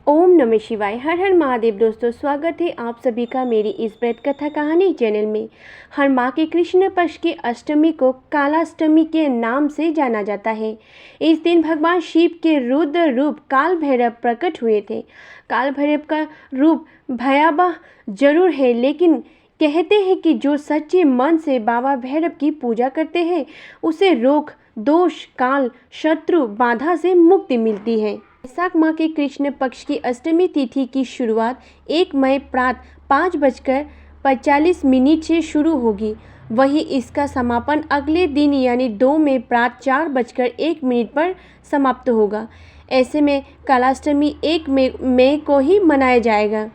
ओम नमः शिवाय। हर हर महादेव। दोस्तों, स्वागत है आप सभी का मेरी इस ब्रत कथा कहानी चैनल में। हर माह के कृष्ण पक्ष की अष्टमी को कालाष्टमी के नाम से जाना जाता है। इस दिन भगवान शिव के रुद्र रूप काल भैरव प्रकट हुए थे। काल भैरव का रूप भयावह जरूर है, लेकिन कहते हैं कि जो सच्चे मन से बाबा भैरव की पूजा करते हैं उसे रोग, दोष, काल, शत्रु, बाधा से मुक्ति मिलती है। वैशाख माह के कृष्ण पक्ष की अष्टमी तिथि की शुरुआत 1 मई प्रातः 5:45 से शुरू होगी। वहीं इसका समापन अगले दिन यानी 2 मई प्रातः 4:01 पर समाप्त होगा। ऐसे में कालाष्टमी 1 मई को ही मनाया जाएगा।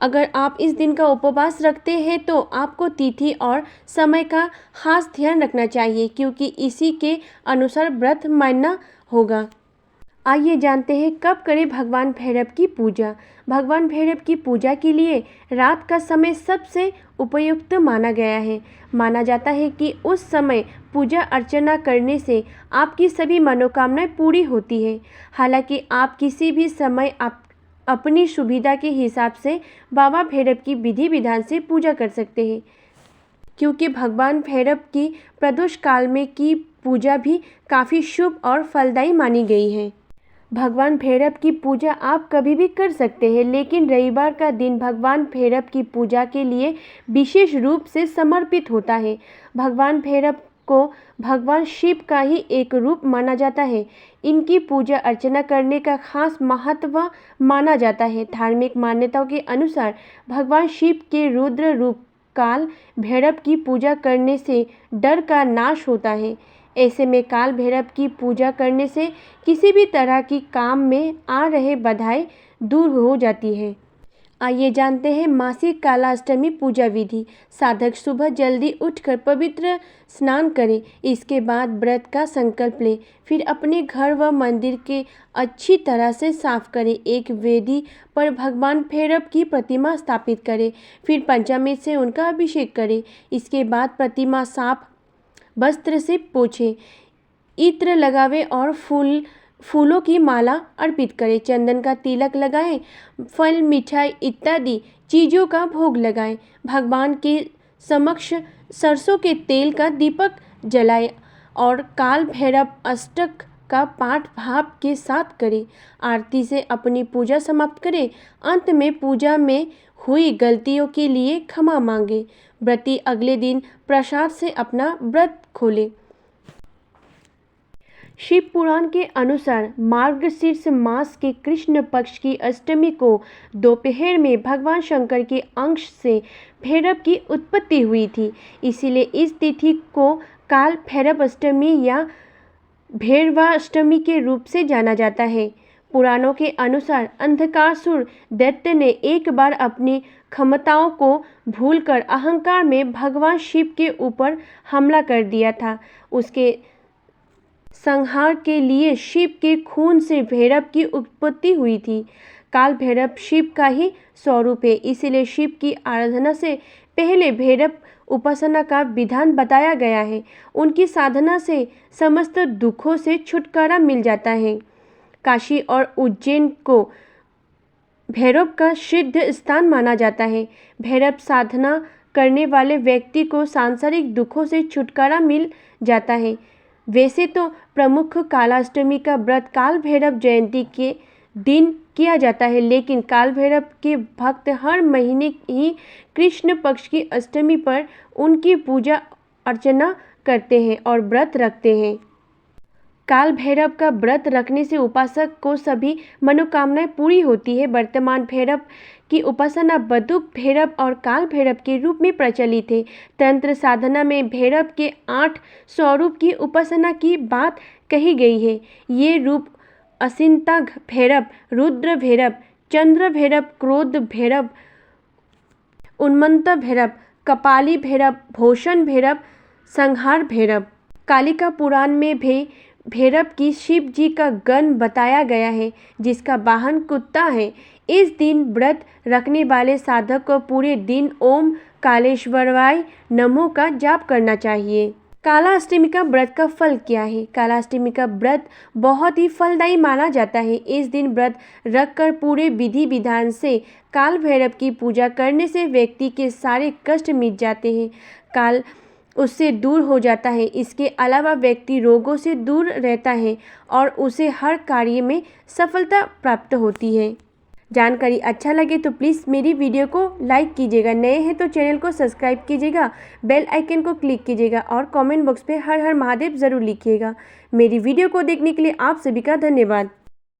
अगर आप इस दिन का उपवास रखते हैं तो आपको तिथि और समय का खास ध्यान रखना चाहिए, क्योंकि इसी के अनुसार व्रत मानना होगा। आइए जानते हैं कब करें भगवान भैरव की पूजा। भगवान भैरव की पूजा के लिए रात का समय सबसे उपयुक्त माना गया है। माना जाता है कि उस समय पूजा अर्चना करने से आपकी सभी मनोकामनाएं पूरी होती है। हालांकि आप किसी भी समय अपनी सुविधा के हिसाब से बाबा भैरव की विधि विधान से पूजा कर सकते हैं, क्योंकि भगवान भैरव की प्रदोष काल में की पूजा भी काफ़ी शुभ और फलदायी मानी गई है। भगवान भैरव की पूजा आप कभी भी कर सकते हैं, लेकिन रविवार का दिन भगवान भैरव की पूजा के लिए विशेष रूप से समर्पित होता है। भगवान भैरव को भगवान शिव का ही एक रूप माना जाता है। इनकी पूजा अर्चना करने का खास महत्व माना जाता है। धार्मिक मान्यताओं के अनुसार भगवान शिव के रुद्र रूप काल भैरव की पूजा करने से डर का नाश होता है। ऐसे में काल भैरव की पूजा करने से किसी भी तरह की काम में आ रहे बाधाएं दूर हो जाती है। आइए जानते हैं मासिक कालाष्टमी पूजा विधि। साधक सुबह जल्दी उठकर पवित्र स्नान करें। इसके बाद व्रत का संकल्प लें। फिर अपने घर व मंदिर के अच्छी तरह से साफ करें। एक वेदी पर भगवान भैरव की प्रतिमा स्थापित करें। फिर पंचामृत से उनका अभिषेक करें। इसके बाद प्रतिमा साफ वस्त्र से पोछें, इत्र लगावें और फूलों की माला अर्पित करें। चंदन का तिलक लगाएं, फल, मिठाई इत्यादि चीज़ों का भोग लगाएं। भगवान के समक्ष सरसों के तेल का दीपक जलाएं और काल भैरव अष्टक का पाठ भाव के साथ करें। आरती से अपनी पूजा समाप्त करें। अंत में पूजा में हुई गलतियों के लिए क्षमा मांगे। व्रती अगले दिन प्रसाद से अपना व्रत खोले। शिव पुराण के अनुसार मार्गशीर्ष मास के कृष्ण पक्ष की अष्टमी को दोपहर में भगवान शंकर के अंश से भैरव की उत्पत्ति हुई थी। इसीलिए इस तिथि को काल भैरव अष्टमी या भैरवाष्टमी के रूप से जाना जाता है। पुराणों के अनुसार अंधकारसुर दैत्य ने एक बार अपनी क्षमताओं को भूलकर अहंकार में भगवान शिव के ऊपर हमला कर दिया था। उसके संहार के लिए शिव के खून से भैरव की उत्पत्ति हुई थी। काल भैरव शिव का ही स्वरूप है, इसलिए शिव की आराधना से पहले भैरव उपासना का विधान बताया गया है। उनकी साधना से समस्त दुखों से छुटकारा मिल जाता है। काशी और उज्जैन को भैरव का सिद्ध स्थान माना जाता है। भैरव साधना करने वाले व्यक्ति को सांसारिक दुखों से छुटकारा मिल जाता है। वैसे तो प्रमुख कालाष्टमी का व्रत काल भैरव जयंती के दिन किया जाता है, लेकिन काल भैरव के भक्त हर महीने ही कृष्ण पक्ष की अष्टमी पर उनकी पूजा अर्चना करते हैं और व्रत रखते हैं। काल भैरव का व्रत रखने से उपासक को सभी मनोकामनाएं पूरी होती है। वर्तमान भैरव की उपासना बदुक भैरव और काल भैरव के रूप में प्रचलित है। तंत्र साधना में भैरव के 8 स्वरूप की उपासना की बात कही गई है। ये रूप असिंताघ भैरव, रुद्र भैरव, चंद्र भैरव, क्रोध भैरव, उन्मत्त भैरव, कपाली भैरव, भूषण भैरव, संहार भैरव। कालिका पुराण में भी भैरव की शिव जी का गण बताया गया है, जिसका वाहन कुत्ता है। इस दिन व्रत रखने वाले साधक को पूरे दिन ओम कालेश्वराय नमो का जाप करना चाहिए। काला अष्टमी का व्रत का फल क्या है? काला अष्टमी का व्रत बहुत ही फलदायी माना जाता है। इस दिन व्रत रखकर पूरे विधि विधान से काल भैरव की पूजा करने से व्यक्ति के सारे कष्ट मिट जाते हैं, काल उससे दूर हो जाता है। इसके अलावा व्यक्ति रोगों से दूर रहता है और उसे हर कार्य में सफलता प्राप्त होती है। जानकारी अच्छा लगे तो प्लीज़ मेरी वीडियो को लाइक कीजिएगा, नए हैं तो चैनल को सब्सक्राइब कीजिएगा, बेल आइकन को क्लिक कीजिएगा और कमेंट बॉक्स पे हर हर महादेव ज़रूर लिखिएगा। मेरी वीडियो को देखने के लिए आप सभी का धन्यवाद।